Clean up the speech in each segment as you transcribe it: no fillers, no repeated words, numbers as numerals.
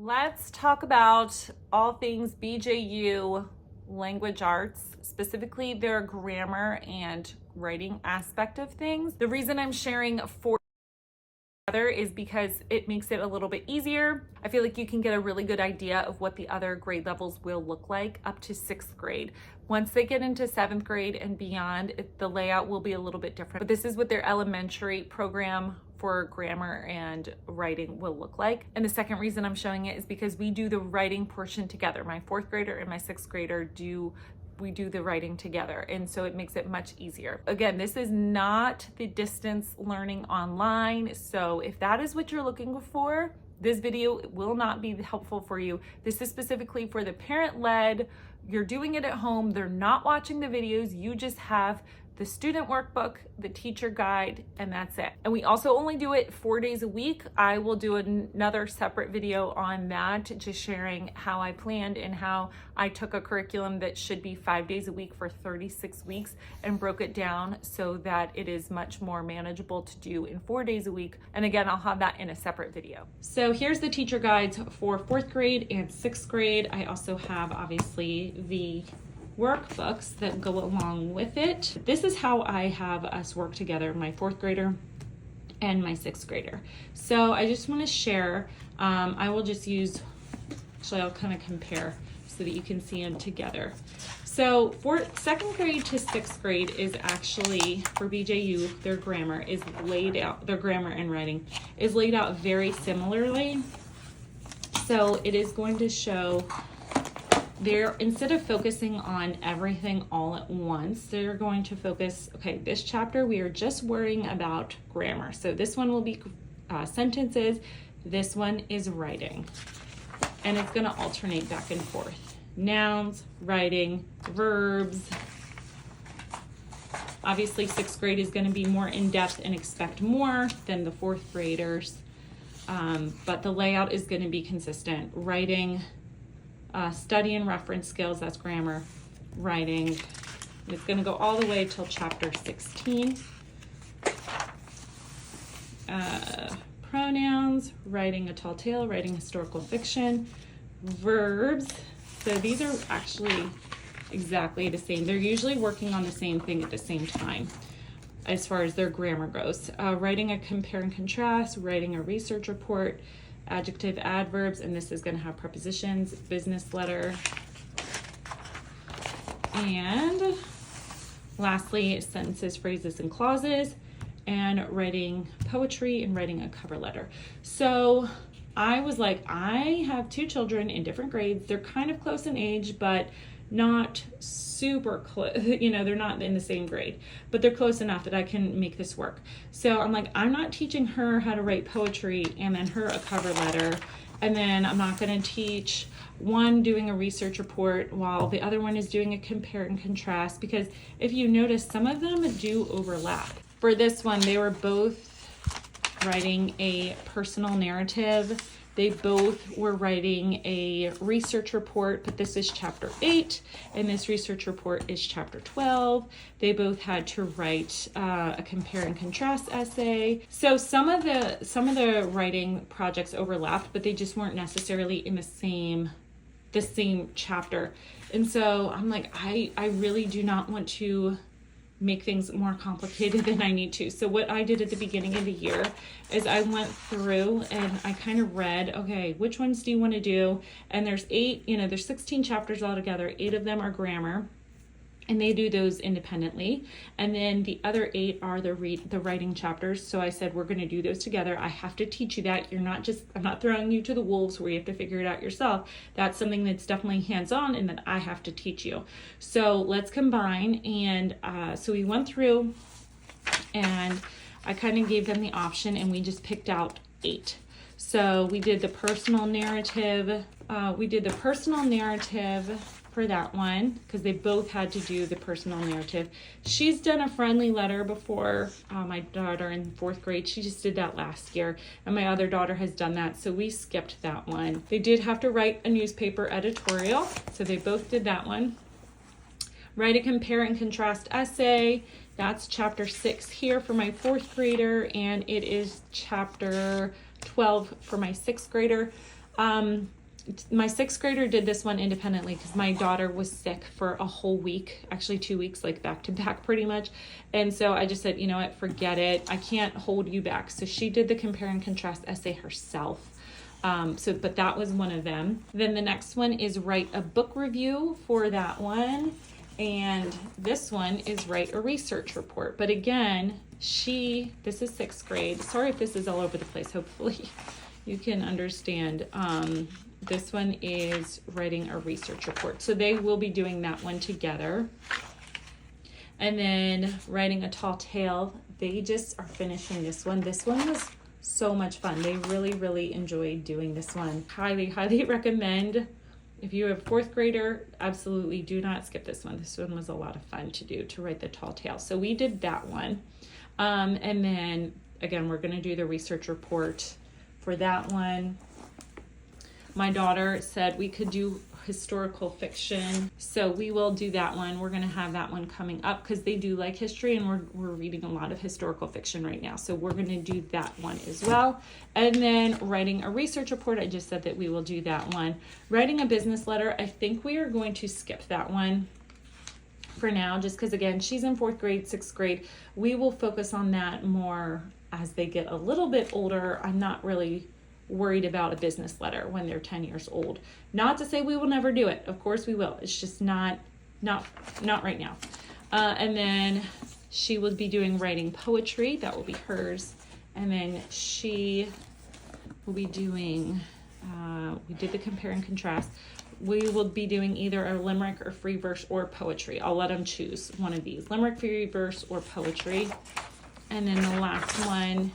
Let's talk about all things BJU language arts, specifically their grammar and writing aspect of things. The reason I'm sharing four is because it makes it a little bit easier. I feel like you can get a really good idea of what the other grade levels will look like up to 6th grade. Once they get into 7th grade and beyond, the layout will be a little bit different. But this is what their elementary program for grammar and writing will look like. And the second reason I'm showing it is because we do the writing portion together. My 4th grader and my 6th grader we do the writing together, and so it makes it much easier. Again, this is not the distance learning online, so if that is what you're looking for, this video will not be helpful for you. This is specifically for the parent-led. You're doing it at home, they're not watching the videos, you just have the student workbook, the teacher guide, and that's it. And we also only do it 4 days a week. I will do another separate video on that, just sharing how I planned and how I took a curriculum that should be 5 days a week for 36 weeks and broke it down so that it is much more manageable to do in 4 days a week. And again, I'll have that in a separate video. So here's the teacher guides for 4th grade and 6th grade. I also have obviously the workbooks that go along with it. This is how I have us work together, my 4th grader and my 6th grader. So I just want to share, I will just use, actually I'll kind of compare so that you can see them together. So for 2nd grade to 6th grade is actually, for BJU, their grammar is laid out, their grammar and writing is laid out very similarly. So it is going to show instead of focusing on everything all at once, they're going to focus, okay, this chapter we are just worrying about grammar. So this one will be sentences, this one is writing. And it's gonna alternate back and forth. Nouns, writing, verbs. Obviously 6th grade is gonna be more in-depth and expect more than the 4th graders. But the layout is gonna be consistent. Writing, study and reference skills, that's grammar, writing. And it's going to go all the way till chapter 16. Pronouns, writing a tall tale, writing historical fiction. Verbs, so these are actually exactly the same. They're usually working on the same thing at the same time as far as their grammar goes. Writing a compare and contrast, writing a research report, adjective, adverbs, and this is going to have prepositions, business letter, and lastly, sentences, phrases, and clauses, and writing poetry and writing a cover letter. So I was like, I have 2 children in different grades. They're kind of close in age, but not super close, you know, they're not in the same grade, but they're close enough that I can make this work. So I'm like, I'm not teaching her how to write poetry and then her a cover letter, and then I'm not going to teach one doing a research report while the other one is doing a compare and contrast, because if you notice, some of them do overlap. For this one, they were both writing a personal narrative. They both were writing a research report, but this is chapter 8, and this research report is chapter 12. They both had to write a compare and contrast essay. So some of the writing projects overlapped, but they just weren't necessarily in the same chapter. And so I'm like, I really do not want to make things more complicated than I need to. So what I did at the beginning of the year is I went through and I kind of read, okay, which ones do you want to do? And there's 8, there's 16 chapters altogether. 8 of them are grammar, and they do those independently. And then the other 8 are the writing chapters. So I said, we're going to do those together. I have to teach you that. I'm not throwing you to the wolves where you have to figure it out yourself. That's something that's definitely hands-on and that I have to teach you. So let's combine. And so we went through and I kind of gave them the option, and we just picked out 8. So we did the personal narrative. For that one, because they both had to do the personal narrative. She's done a friendly letter before. My daughter in 4th grade, she just did that last year, and my other daughter has done that, so we skipped that one. They did have to write a newspaper editorial, so they both did that one. Write a compare and contrast essay. That's chapter 6 here for my 4th grader, and it is chapter 12 for my 6th grader. My sixth grader did this one independently because my daughter was sick for a whole week, actually 2 weeks, like back to back pretty much. And so I just said, you know what, forget it. I can't hold you back. So she did the compare and contrast essay herself. But that was one of them. Then the next one is write a book review for that one. And this one is write a research report. But again, this is sixth grade. Sorry if this is all over the place. Hopefully you can understand. This one is writing a research report. So they will be doing that one together. And then writing a tall tale. They just are finishing this one. This one was so much fun. They really, really enjoyed doing this one. Highly, highly recommend. If you have a fourth grader, absolutely do not skip this one. This one was a lot of fun to do, to write the tall tale. So we did that one. And then again, we're going to do the research report for that one. My daughter said we could do historical fiction, so we will do that one. We're going to have that one coming up because they do like history, and we're reading a lot of historical fiction right now, so we're going to do that one as well. And then writing a research report, I just said that we will do that one. Writing a business letter, I think we are going to skip that one for now, just because again, she's in fourth grade, sixth grade. We will focus on that more as they get a little bit older. I'm not really worried about a business letter when they're 10 years old. Not to say we will never do it. Of course we will. It's just not right now. And then she will be doing writing poetry. That will be hers. And then she will be doing, we did the compare and contrast. We will be doing either a limerick or free verse or poetry. I'll let them choose one of these, limerick, free verse, or poetry. And then the last one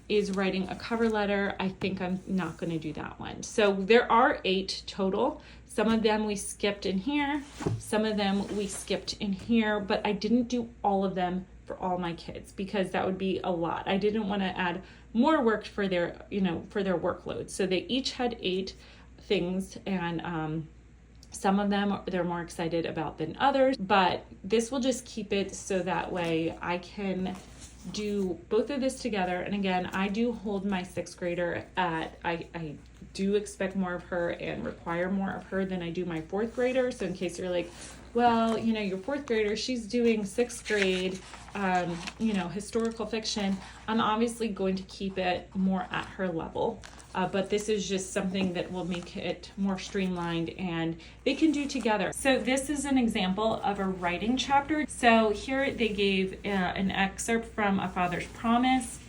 is writing a cover letter. I think I'm not going to do that one. So there are 8 total. Some of them we skipped in here. Some of them we skipped in here, but I didn't do all of them for all my kids because that would be a lot. I didn't want to add more work for their, for their workload. So they each had 8 things, and some of them they're more excited about than others, but this will just keep it so that way I can do both of this together. And again, I do hold my sixth grader at, I do expect more of her and require more of her than I do my fourth grader. So in case you're like, well, your fourth grader, she's doing sixth grade, historical fiction, I'm obviously going to keep it more at her level. But this is just something that will make it more streamlined and they can do together. So this is an example of a writing chapter. So here they gave an excerpt from A Father's Promise.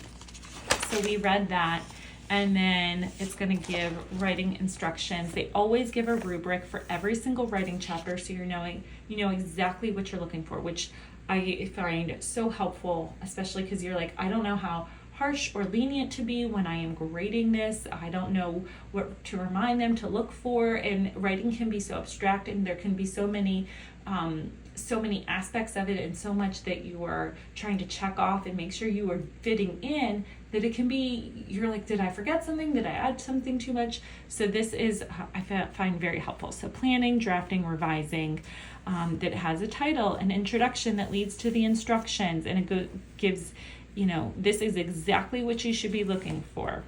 So we read that, and then it's going to give writing instructions. They always give a rubric for every single writing chapter, so you know exactly what you're looking for, which I find so helpful, especially because you're like, I don't know how harsh or lenient to be when I am grading this. I don't know what to remind them to look for, and writing can be so abstract, and there can be so many aspects of it, and so much that you are trying to check off and make sure you are fitting in, that it can be, you're like, did I forget something? Did I add something too much? So this is, I find very helpful. So planning, drafting, revising, that has a title, an introduction that leads to the instructions, and it gives, this is exactly what you should be looking for.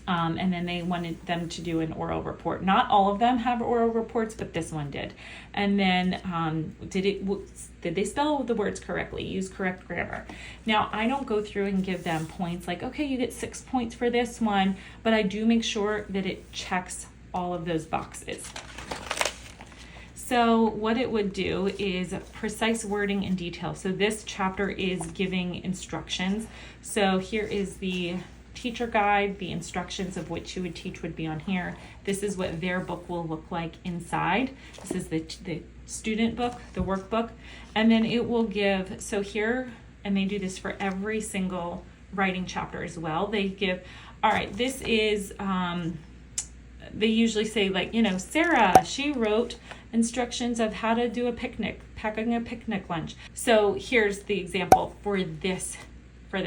And then they wanted them to do an oral report. Not all of them have oral reports, but this one did. And then did they spell the words correctly? Use correct grammar. Now, I don't go through and give them points like, okay, you get 6 points for this one, but I do make sure that it checks all of those boxes. So what it would do is precise wording and detail. So this chapter is giving instructions. So here is the teacher guide. The instructions of what you would teach would be on here. This is what their book will look like inside. This is the student book, the workbook. And then it will give, so here, and they do this for every single writing chapter as well. They give, all right, this is, they usually say like, Sarah, she wrote instructions of how to do a picnic, packing a picnic lunch. So here's the example for this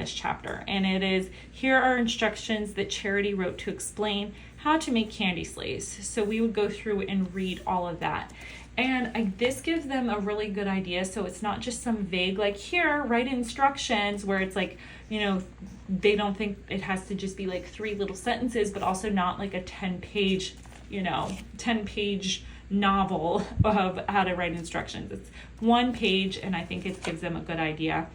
chapter. And it is, here are instructions that Charity wrote to explain how to make candy sleighs. So we would go through and read all of that. And this gives them a really good idea. So it's not just some vague, like, here, write instructions, where it's like, you know, they don't think it has to just be like 3 little sentences, but also not like a 10-page, you know, 10-page novel of how to write instructions. It's 1 page, and I think it gives them a good idea.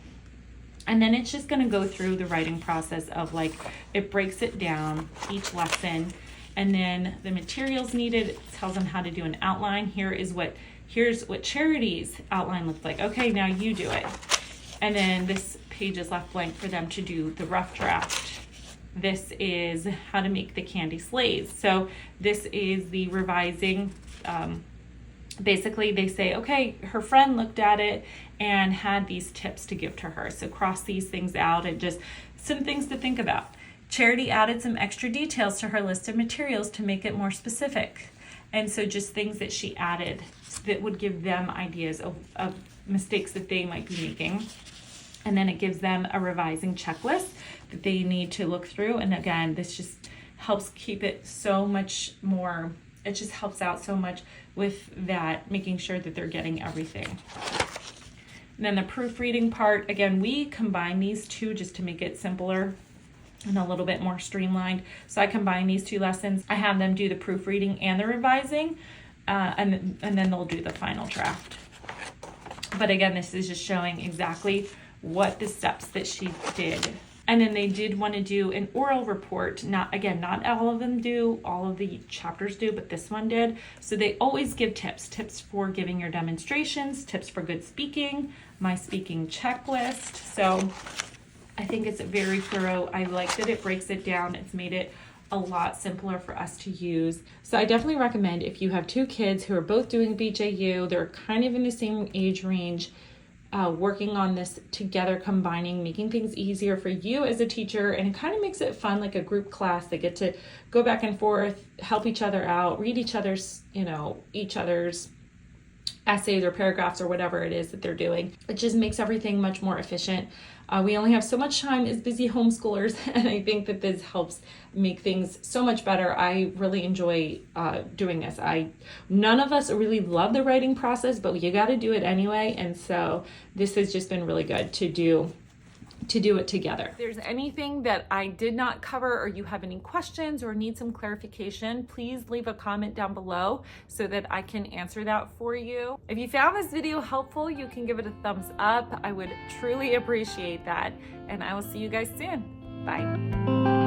And then it's just going to go through the writing process of, like, it breaks it down, each lesson. And then the materials needed, it tells them how to do an outline. Here's what Charity's outline looks like. Okay, now you do it. And then this page is left blank for them to do the rough draft. This is how to make the candy sleighs. So this is the revising. Basically, they say, okay, her friend looked at it and had these tips to give to her. So cross these things out, and just some things to think about. Charity added some extra details to her list of materials to make it more specific. And so just things that she added that would give them ideas of mistakes that they might be making. And then it gives them a revising checklist that they need to look through. And again, this just helps keep it so much more, it just helps out so much with that, making sure that they're getting everything. And then the proofreading part, again, we combine these two just to make it simpler and a little bit more streamlined. So I combine these 2 lessons. I have them do the proofreading and the revising, and then they'll do the final draft. But again, this is just showing exactly what the steps that she did. And then they did want to do an oral report. Not all of them do, all of the chapters do, but this one did. So they always give tips for giving your demonstrations, tips for good speaking, my speaking checklist. So I think it's very thorough. I like that it breaks it down. It's made it a lot simpler for us to use. So I definitely recommend, if you have 2 kids who are both doing BJU, they're kind of in the same age range, working on this together, combining, making things easier for you as a teacher, and it kind of makes it fun, like a group class. They get to go back and forth, help each other out, read each other's essays or paragraphs or whatever it is that they're doing. It just makes everything much more efficient. We only have so much time as busy homeschoolers, and I think that this helps make things so much better. I really enjoy doing this. None of us really love the writing process, but you got to do it anyway, and so this has just been really good to do it together. If there's anything that I did not cover, or you have any questions or need some clarification, please leave a comment down below so that I can answer that for you. If you found this video helpful, you can give it a thumbs up. I would truly appreciate that, and I will see you guys soon. Bye.